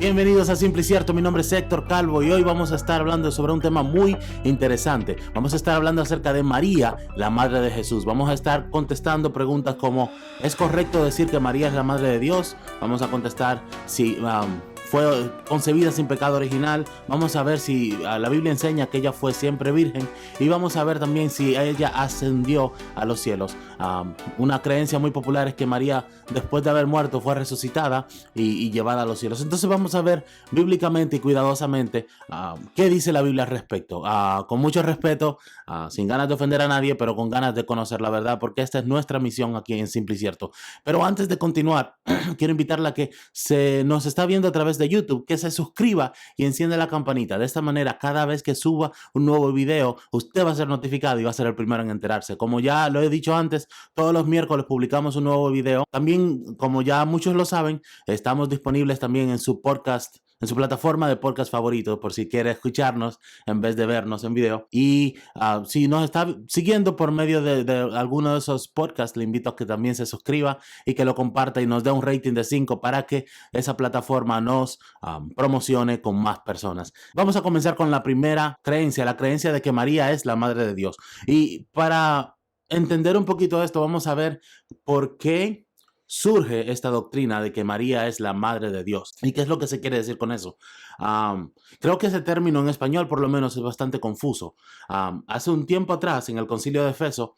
Bienvenidos a Simple y Cierto, mi nombre es Héctor Calvo y hoy vamos a estar hablando sobre un tema muy interesante. Vamos a estar hablando acerca de María, la madre de Jesús. Vamos a estar contestando preguntas como: ¿es correcto decir que María es la madre de Dios? Vamos a contestar si fue concebida sin pecado original. Vamos a ver si la Biblia enseña que ella fue siempre virgen, y vamos a ver también si ella ascendió a los cielos. Una creencia muy popular es que María, después de haber muerto, fue resucitada y llevada a los cielos. Entonces vamos a ver bíblicamente y cuidadosamente qué dice la Biblia al respecto, con mucho respeto, sin ganas de ofender a nadie, pero con ganas de conocer la verdad, porque esta es nuestra misión aquí en Simple y Cierto. Pero antes de continuar, quiero invitarla a que nos está viendo a través de YouTube, que se suscriba y encienda la campanita. De esta manera, cada vez que suba un nuevo video, usted va a ser notificado y va a ser el primero en enterarse. Como ya lo he dicho antes, todos los miércoles publicamos un nuevo video. También, como ya muchos lo saben, estamos disponibles también en su podcast, en su plataforma de podcast favorito, por si quiere escucharnos en vez de vernos en video. Y si nos está siguiendo por medio de alguno de esos podcasts, le invito a que también se suscriba y que lo comparta y nos dé un rating de 5 para que esa plataforma nos promocione con más personas. Vamos a comenzar con la primera creencia, la creencia de que María es la madre de Dios. Y para entender un poquito esto, vamos a ver por qué surge esta doctrina de que María es la madre de Dios. ¿Y qué es lo que se quiere decir con eso? Creo que ese término en español por lo menos es bastante confuso. Hace un tiempo atrás, en el concilio de Éfeso,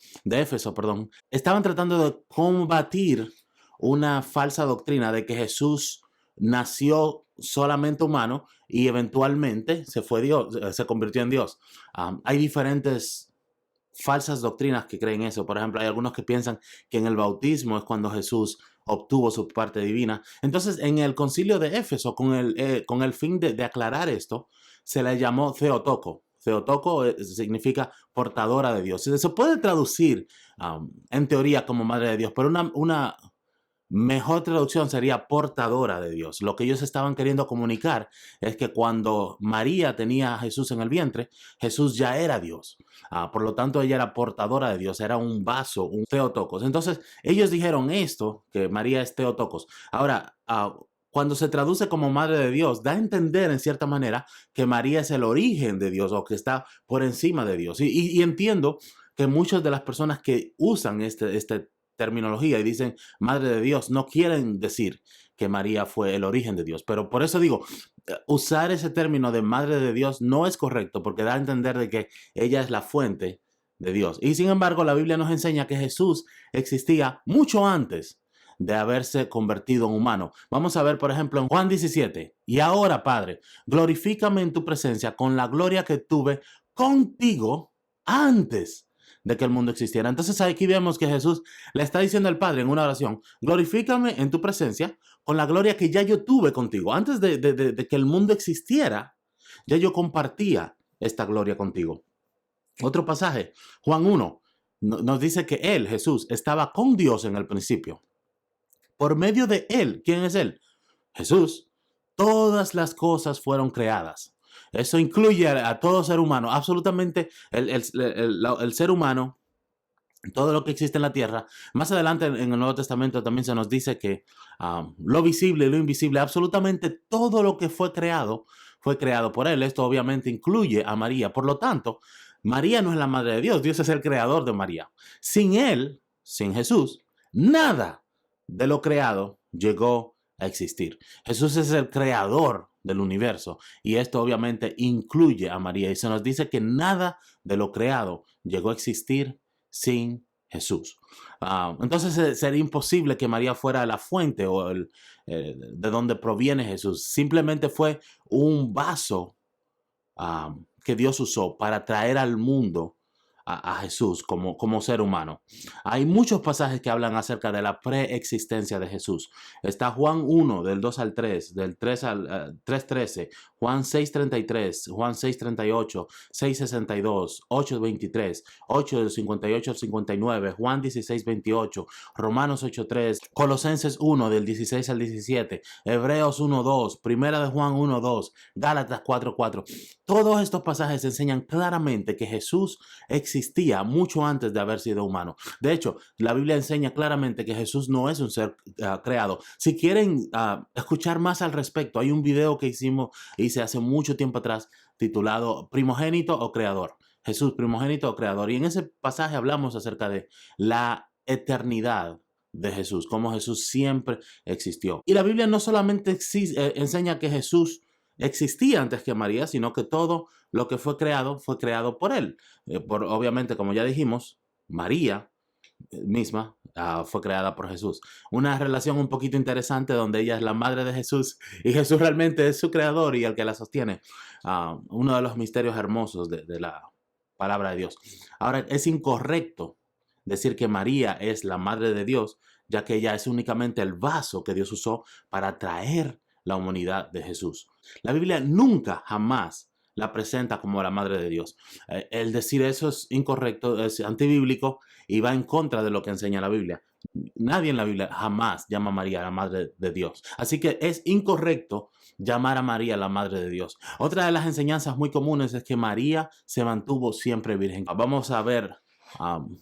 estaban tratando de combatir una falsa doctrina de que Jesús nació solamente humano y eventualmente se convirtió en Dios. Hay diferentes falsas doctrinas que creen eso. Por ejemplo, hay algunos que piensan que en el bautismo es cuando Jesús obtuvo su parte divina. Entonces, en el concilio de Éfeso, con el fin de aclarar esto, se le llamó Theotoko. Theotoko significa portadora de Dios. Se puede traducir en teoría como madre de Dios, pero una mejor traducción sería portadora de Dios. Lo que ellos estaban queriendo comunicar es que cuando María tenía a Jesús en el vientre, Jesús ya era Dios. Por lo tanto, ella era portadora de Dios, era un vaso, un Theotokos. Entonces, ellos dijeron esto, que María es Theotokos. Ahora, cuando se traduce como madre de Dios, da a entender en cierta manera que María es el origen de Dios o que está por encima de Dios. Y entiendo que muchas de las personas que usan este terminología y dicen madre de Dios no quieren decir que María fue el origen de Dios. Pero por eso digo, usar ese término de madre de Dios no es correcto, porque da a entender de que ella es la fuente de Dios. Y sin embargo, la Biblia nos enseña que Jesús existía mucho antes de haberse convertido en humano. Vamos a ver, por ejemplo, en Juan 17. Y ahora, Padre, glorifícame en tu presencia con la gloria que tuve contigo antes de que el mundo existiera. Entonces aquí vemos que Jesús le está diciendo al Padre en una oración: glorifícame en tu presencia con la gloria que ya yo tuve contigo. Antes de que el mundo existiera, ya yo compartía esta gloria contigo. Otro pasaje, Juan 1, nos dice que él, Jesús, estaba con Dios en el principio. Por medio de él, ¿quién es él? Jesús. Todas las cosas fueron creadas. Eso incluye a todo ser humano, absolutamente el ser humano, todo lo que existe en la tierra. Más adelante en el Nuevo Testamento también se nos dice que lo visible y lo invisible, absolutamente todo lo que fue creado por él. Esto obviamente incluye a María. Por lo tanto, María no es la madre de Dios, Dios es el creador de María. Sin él, sin Jesús, nada de lo creado llegó a existir. Jesús es el creador del universo y esto obviamente incluye a María, y se nos dice que nada de lo creado llegó a existir sin Jesús. Entonces sería imposible que María fuera la fuente o de donde proviene Jesús. Simplemente fue un vaso que Dios usó para traer al mundo a Jesús como ser humano. Hay muchos pasajes que hablan acerca de la preexistencia de Jesús. Está Juan 1, del 2 al 3, del 3 al 3:13, Juan 6:33, Juan 6:38, 6:62, 8:23, 8 del 58 al 59, Juan 16:28, Romanos 8:3, Colosenses 1 del 16 al 17, Hebreos 1:2, Primera de Juan 1:2, Gálatas 4:4. Todos estos pasajes enseñan claramente que Jesús existió existía mucho antes de haber sido humano. De hecho, la Biblia enseña claramente que Jesús no es un ser creado. Si quieren escuchar más al respecto, hay un video que hice hace mucho tiempo atrás titulado Primogénito o Creador. Jesús, primogénito o creador. Y en ese pasaje hablamos acerca de la eternidad de Jesús, cómo Jesús siempre existió. Y la Biblia no solamente enseña que Jesús existía antes que María, sino que todo lo que fue creado por él. Obviamente, como ya dijimos, María misma fue creada por Jesús. Una relación un poquito interesante donde ella es la madre de Jesús y Jesús realmente es su creador y el que la sostiene. Uno de los misterios hermosos de la palabra de Dios. Ahora, es incorrecto decir que María es la madre de Dios, ya que ella es únicamente el vaso que Dios usó para traer la humanidad de Jesús. La Biblia nunca, jamás la presenta como la madre de Dios. El decir eso es incorrecto, es antibíblico y va en contra de lo que enseña la Biblia. Nadie en la Biblia jamás llama a María la madre de Dios. Así que es incorrecto llamar a María la madre de Dios. Otra de las enseñanzas muy comunes es que María se mantuvo siempre virgen. Vamos a ver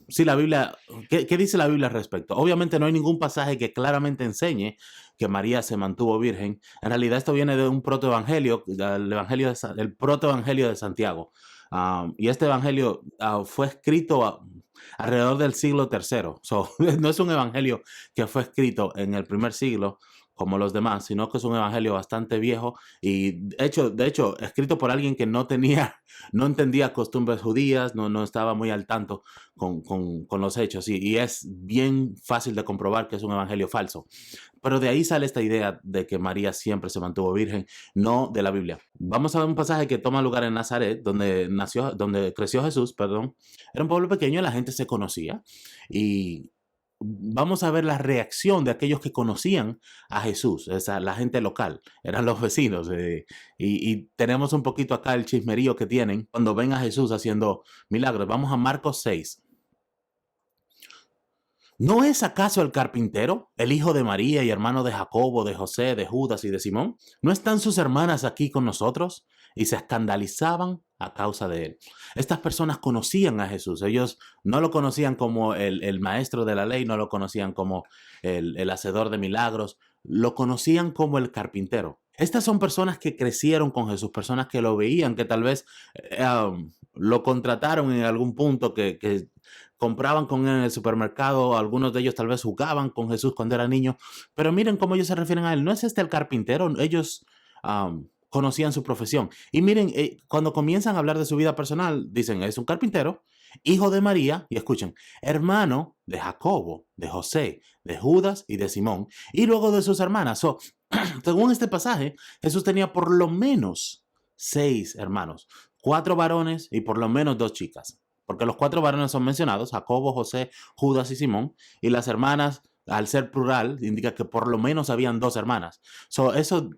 si la Biblia, ¿qué dice la Biblia al respecto? Obviamente no hay ningún pasaje que claramente enseñe que María se mantuvo virgen. En realidad esto viene de un protoevangelio, el protoevangelio de Santiago. Y este evangelio fue escrito alrededor del siglo III. No es un evangelio que fue escrito en el primer siglo como los demás, sino que es un evangelio bastante viejo y de hecho escrito por alguien que no entendía costumbres judías, no estaba muy al tanto con los hechos y es bien fácil de comprobar que es un evangelio falso. Pero de ahí sale esta idea de que María siempre se mantuvo virgen, no de la Biblia. Vamos a ver un pasaje que toma lugar en Nazaret, donde creció Jesús, perdón. Era un pueblo pequeño, la gente se conocía y vamos a ver la reacción de aquellos que conocían a Jesús, la gente local, eran los vecinos. Y tenemos un poquito acá el chismerío que tienen cuando ven a Jesús haciendo milagros. Vamos a Marcos 6. ¿No es acaso el carpintero, el hijo de María y hermano de Jacobo, de José, de Judas y de Simón? ¿No están sus hermanas aquí con nosotros? Y se escandalizaban a causa de él. Estas personas conocían a Jesús. Ellos no lo conocían como el maestro de la ley, no lo conocían como el hacedor de milagros, lo conocían como el carpintero. Estas son personas que crecieron con Jesús, personas que lo veían, que tal vez lo contrataron en algún punto, que compraban con él en el supermercado, algunos de ellos tal vez jugaban con Jesús cuando era niño, pero miren cómo ellos se refieren a él. ¿No es este el carpintero? Ellos conocían su profesión. Y miren, cuando comienzan a hablar de su vida personal, dicen, es un carpintero, hijo de María, y escuchen, hermano de Jacobo, de José, de Judas y de Simón, y luego de sus hermanas. Según este pasaje, Jesús tenía por lo menos 6 hermanos, 4 varones y por lo menos 2 chicas, porque los 4 varones son mencionados, Jacobo, José, Judas y Simón, y las hermanas, al ser plural, indica que por lo menos habían 2 hermanas. Eso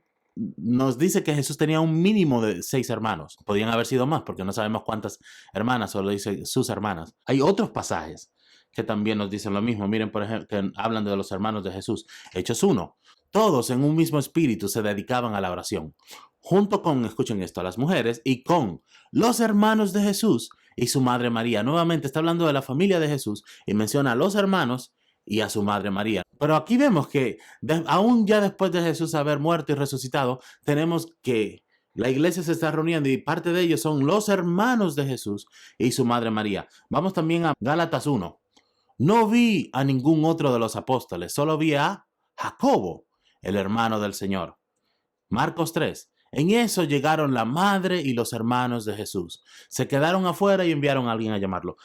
nos dice que Jesús tenía un mínimo de 6 hermanos. Podrían haber sido más porque no sabemos cuántas hermanas, solo dice sus hermanas. Hay otros pasajes que también nos dicen lo mismo. Miren, por ejemplo, que hablan de los hermanos de Jesús. Hechos 1. Todos en un mismo espíritu se dedicaban a la oración, junto con, escuchen esto, a las mujeres y con los hermanos de Jesús y su madre María. Nuevamente está hablando de la familia de Jesús y menciona a los hermanos y a su madre María. Pero aquí vemos que aún ya después de Jesús haber muerto y resucitado, tenemos que la iglesia se está reuniendo y parte de ellos son los hermanos de Jesús y su madre María. Vamos también a Gálatas 1. No vi a ningún otro de los apóstoles, solo vi a Jacobo, el hermano del Señor. Marcos 3. En eso llegaron la madre y los hermanos de Jesús. Se quedaron afuera y enviaron a alguien a llamarlo.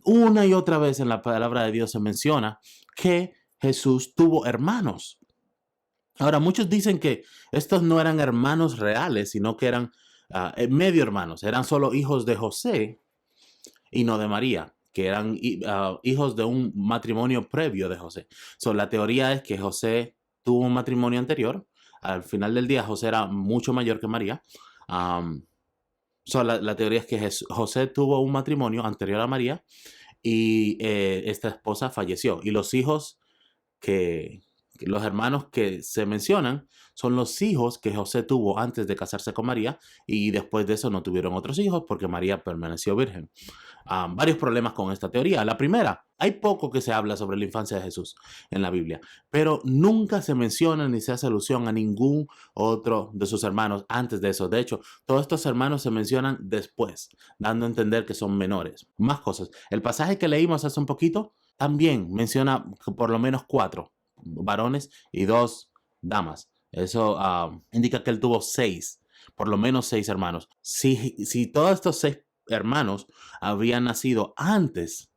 Una y otra vez en la palabra de Dios se menciona que Jesús tuvo hermanos. Ahora, muchos dicen que estos no eran hermanos reales, sino que eran medio hermanos. Eran solo hijos de José y no de María, que eran hijos de un matrimonio previo de José. La teoría es que José tuvo un matrimonio anterior. Al final del día, José era mucho mayor que María. La teoría es que José tuvo un matrimonio anterior a María y esta esposa falleció. Y los hijos los hermanos que se mencionan son los hijos que José tuvo antes de casarse con María y después de eso no tuvieron otros hijos porque María permaneció virgen. varios problemas con esta teoría. La primera, hay poco que se habla sobre la infancia de Jesús en la Biblia, pero nunca se menciona ni se hace alusión a ningún otro de sus hermanos antes de eso. De hecho, todos estos hermanos se mencionan después, dando a entender que son menores. Más cosas. El pasaje que leímos hace un poquito también menciona por lo menos 4 varones y 2 damas. Eso indica que él tuvo 6, por lo menos 6 hermanos. Si todos estos 6 hermanos habrían nacido antes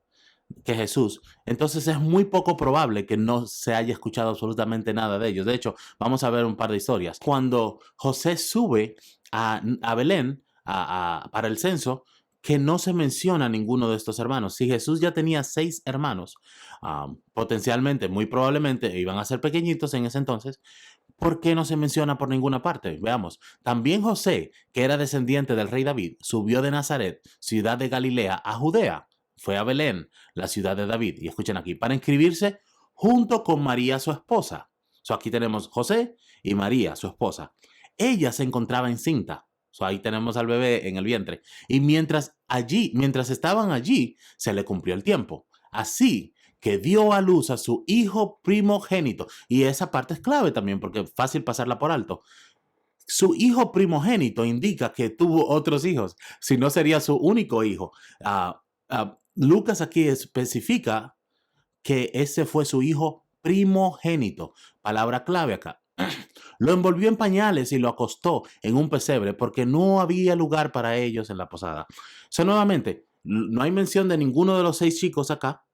que Jesús, entonces es muy poco probable que no se haya escuchado absolutamente nada de ellos. De hecho, vamos a ver un par de historias. Cuando José sube a Belén para el censo, que no se menciona a ninguno de estos hermanos. Si Jesús ya tenía 6 hermanos, potencialmente, muy probablemente, iban a ser pequeñitos en ese entonces, ¿por qué no se menciona por ninguna parte? Veamos. También José, que era descendiente del rey David, subió de Nazaret, ciudad de Galilea, a Judea. Fue a Belén, la ciudad de David. Y escuchen aquí, para inscribirse junto con María, su esposa. Aquí tenemos José y María, su esposa. Ella se encontraba encinta. Ahí tenemos al bebé en el vientre. Y mientras estaban allí, se le cumplió el tiempo. Así que dio a luz a su hijo primogénito. Y esa parte es clave también, porque es fácil pasarla por alto. Su hijo primogénito indica que tuvo otros hijos, si no sería su único hijo. Lucas aquí especifica que ese fue su hijo primogénito. Palabra clave acá. Lo envolvió en pañales y lo acostó en un pesebre porque no había lugar para ellos en la posada. Nuevamente, no hay mención de ninguno de los 6 chicos acá.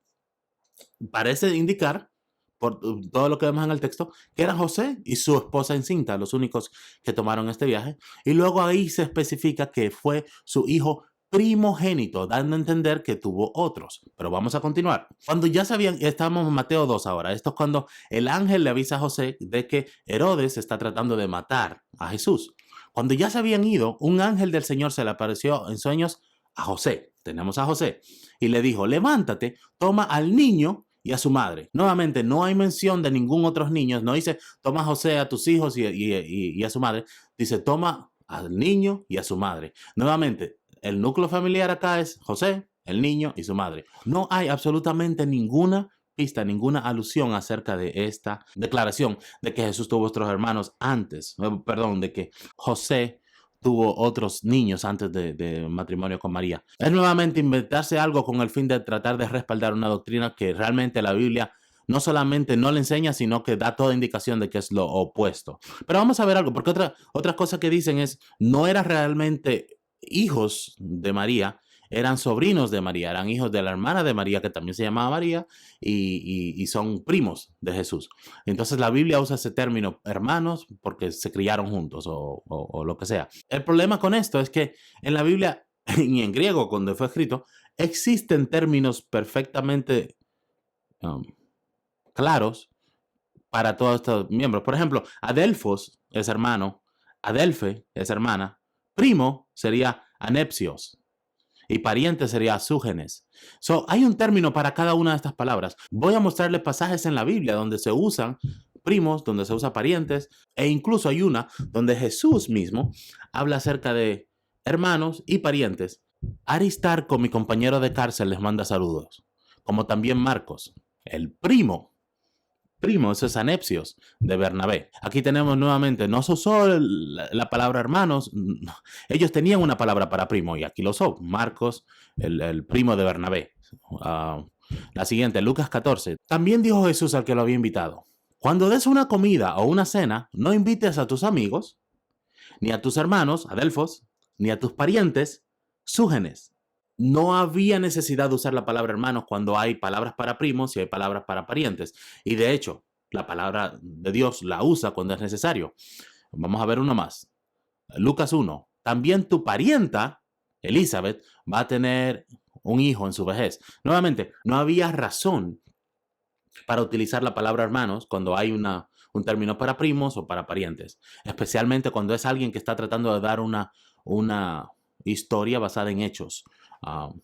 Parece indicar, por todo lo que vemos en el texto, que eran José y su esposa encinta, los únicos que tomaron este viaje. Y luego ahí se especifica que fue su hijo primogénito, dando a entender que tuvo otros. Pero vamos a continuar. Cuando ya sabían, estamos en Mateo 2 ahora. Esto es cuando el ángel le avisa a José de que Herodes está tratando de matar a Jesús. Cuando ya se habían ido, un ángel del Señor se le apareció en sueños a José. Tenemos a José. Y le dijo, levántate, toma al niño y a su madre. Nuevamente, no hay mención de ningún otro niño. No dice, toma a José, a tus hijos y a su madre. Dice, toma al niño y a su madre. Nuevamente, el núcleo familiar acá es José, el niño y su madre. No hay absolutamente ninguna pista, ninguna alusión acerca de esta declaración de que Jesús tuvo otros hermanos antes, de que José tuvo otros niños antes de matrimonio con María. Es nuevamente inventarse algo con el fin de tratar de respaldar una doctrina que realmente la Biblia no solamente no le enseña, sino que da toda indicación de que es lo opuesto. Pero vamos a ver algo, porque otra cosa que dicen es, no era realmente hijos de María, eran sobrinos de María, eran hijos de la hermana de María, que también se llamaba María, y son primos de Jesús. Entonces la Biblia usa ese término hermanos porque se criaron juntos o lo que sea. El problema con esto es que en la Biblia, y en griego cuando fue escrito, existen términos perfectamente claros para todos estos miembros. Por ejemplo, Adelfos es hermano, Adelfe es hermana, primo sería anepsios y pariente sería asúgenes. Hay un término para cada una de estas palabras. Voy a mostrarles pasajes en la Biblia donde se usan primos, donde se usa parientes, e incluso hay una donde Jesús mismo habla acerca de hermanos y parientes. Aristarco, mi compañero de cárcel, les manda saludos, como también Marcos, el primo, eso es anepsios de Bernabé. Aquí tenemos nuevamente, no se usó la palabra hermanos, ellos tenían una palabra para primo y aquí lo usó, Marcos, el primo de Bernabé. La siguiente, Lucas 14. También dijo Jesús al que lo había invitado, cuando des una comida o una cena, no invites a tus amigos, ni a tus hermanos, adelfos, ni a tus parientes, súgenes. No había necesidad de usar la palabra hermanos cuando hay palabras para primos y hay palabras para parientes. Y de hecho, la palabra de Dios la usa cuando es necesario. Vamos a ver uno más. Lucas 1. También tu parienta, Elizabeth, va a tener un hijo en su vejez. Nuevamente, no había razón para utilizar la palabra hermanos cuando hay un término para primos o para parientes. Especialmente cuando es alguien que está tratando de dar una historia basada en hechos.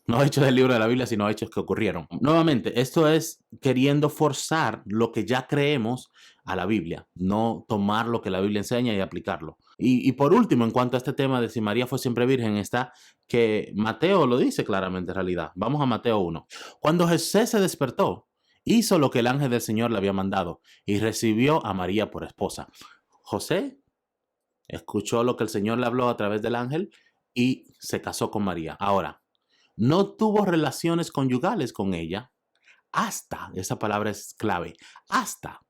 No hechos del libro de la Biblia, sino hechos que ocurrieron. Nuevamente, esto es queriendo forzar lo que ya creemos a la Biblia, no tomar lo que la Biblia enseña y aplicarlo. Y por último, en cuanto a este tema de si María fue siempre virgen, está que Mateo lo dice claramente en realidad. Vamos a Mateo 1. Cuando José se despertó, hizo lo que el ángel del Señor le había mandado y recibió a María por esposa. José escuchó lo que el Señor le habló a través del ángel y se casó con María. Ahora, no tuvo relaciones conyugales con ella hasta, esa palabra es clave, hasta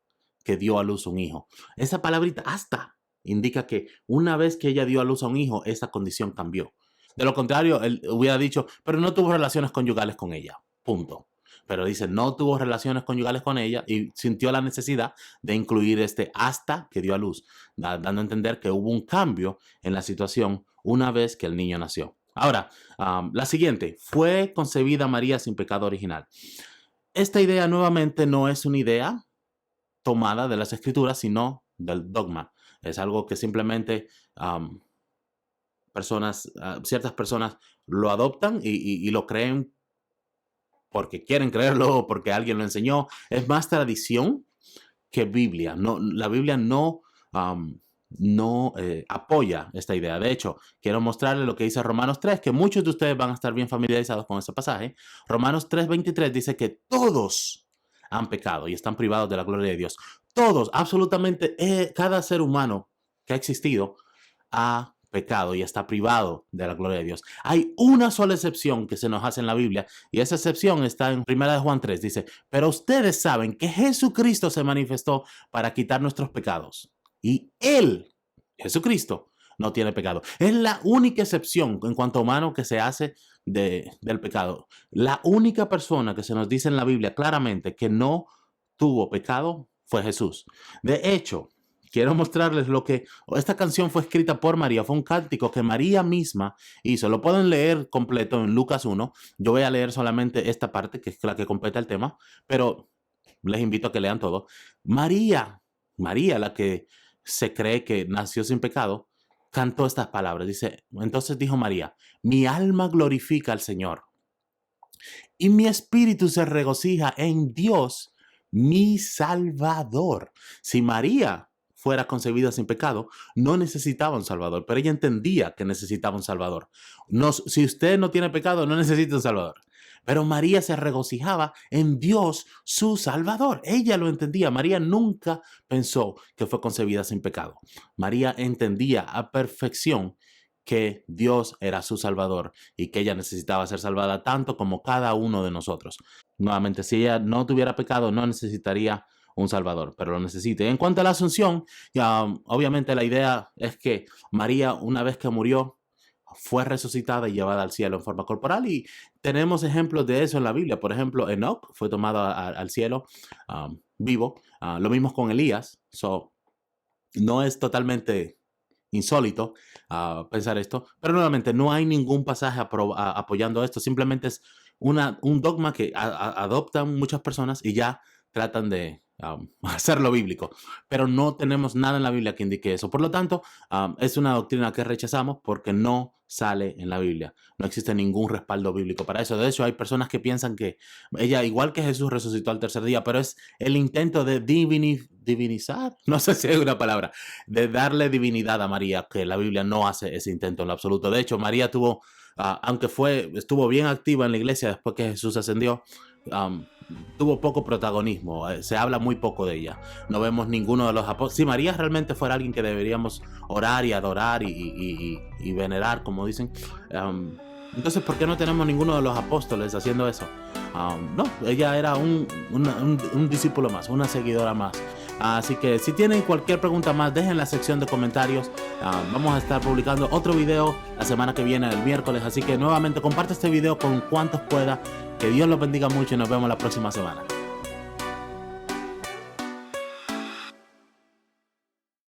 que dio a luz un hijo. Esa palabrita hasta indica que una vez que ella dio a luz a un hijo, esa condición cambió. De lo contrario, él hubiera dicho, pero no tuvo relaciones conyugales con ella. Punto. Pero dice, no tuvo relaciones conyugales con ella y sintió la necesidad de incluir este hasta que dio a luz, dando a entender que hubo un cambio en la situación una vez que el niño nació. Ahora, la siguiente, fue concebida María sin pecado original. Esta idea nuevamente no es una idea tomada de las escrituras, sino del dogma. Es algo que simplemente ciertas personas lo adoptan y lo creen porque quieren creerlo o porque alguien lo enseñó. Es más tradición que Biblia. No, la Biblia no apoya esta idea. De hecho, quiero mostrarles lo que dice Romanos 3, que muchos de ustedes van a estar bien familiarizados con este pasaje. Romanos 3:23 dice que todos han pecado y están privados de la gloria de Dios. Todos, absolutamente cada ser humano que ha existido ha pecado y está privado de la gloria de Dios. Hay una sola excepción que se nos hace en la Biblia y esa excepción está en 1 Juan 3. Dice, pero ustedes saben que Jesucristo se manifestó para quitar nuestros pecados. Y Él, Jesucristo, no tiene pecado. Es la única excepción en cuanto a humano que se hace del pecado. La única persona que se nos dice en la Biblia claramente que no tuvo pecado fue Jesús. De hecho, quiero mostrarles lo que esta canción fue escrita por María. Fue un cántico que María misma hizo. Lo pueden leer completo en Lucas 1. Yo voy a leer solamente esta parte, que es la que completa el tema, pero les invito a que lean todo. María, la que se cree que nació sin pecado, cantó estas palabras. Dice, entonces dijo María, mi alma glorifica al Señor y mi espíritu se regocija en Dios, mi Salvador. Si María fuera concebida sin pecado, no necesitaba un Salvador, pero ella entendía que necesitaba un Salvador. Si usted no tiene pecado, no necesita un Salvador. Pero María se regocijaba en Dios, su Salvador. Ella lo entendía. María nunca pensó que fue concebida sin pecado. María entendía a perfección que Dios era su Salvador y que ella necesitaba ser salvada tanto como cada uno de nosotros. Nuevamente, si ella no tuviera pecado, no necesitaría un Salvador, pero lo necesita. En cuanto a la Asunción, obviamente la idea es que María, una vez que murió, fue resucitada y llevada al cielo en forma corporal, y tenemos ejemplos de eso en la Biblia. Por ejemplo, Enoc fue tomado al cielo vivo. Lo mismo con Elías. No es totalmente insólito pensar esto, pero nuevamente no hay ningún pasaje apoyando esto. Simplemente es un dogma que adoptan muchas personas y ya tratan de hacerlo bíblico, pero no tenemos nada en la Biblia que indique eso. Por lo tanto, es una doctrina que rechazamos porque no sale en la Biblia. No existe ningún respaldo bíblico para eso. De hecho, hay personas que piensan que ella, igual que Jesús, resucitó al tercer día, pero es el intento de divinizar, no sé si hay una palabra, de darle divinidad a María, que la Biblia no hace ese intento en lo absoluto. De hecho, María aunque estuvo bien activa en la iglesia después que Jesús ascendió, tuvo poco protagonismo. Se habla muy poco de ella. No vemos ninguno de los apóstoles. Si María realmente fuera alguien que deberíamos orar y adorar y venerar, como dicen, entonces ¿por qué no tenemos ninguno de los apóstoles haciendo eso? No, ella era un discípulo más, una seguidora más. Así que si tienen cualquier pregunta más, dejen en la sección de comentarios. Vamos a estar publicando otro video la semana que viene, el miércoles. Así que nuevamente comparte este video con cuantos pueda. Que Dios los bendiga mucho y nos vemos la próxima semana.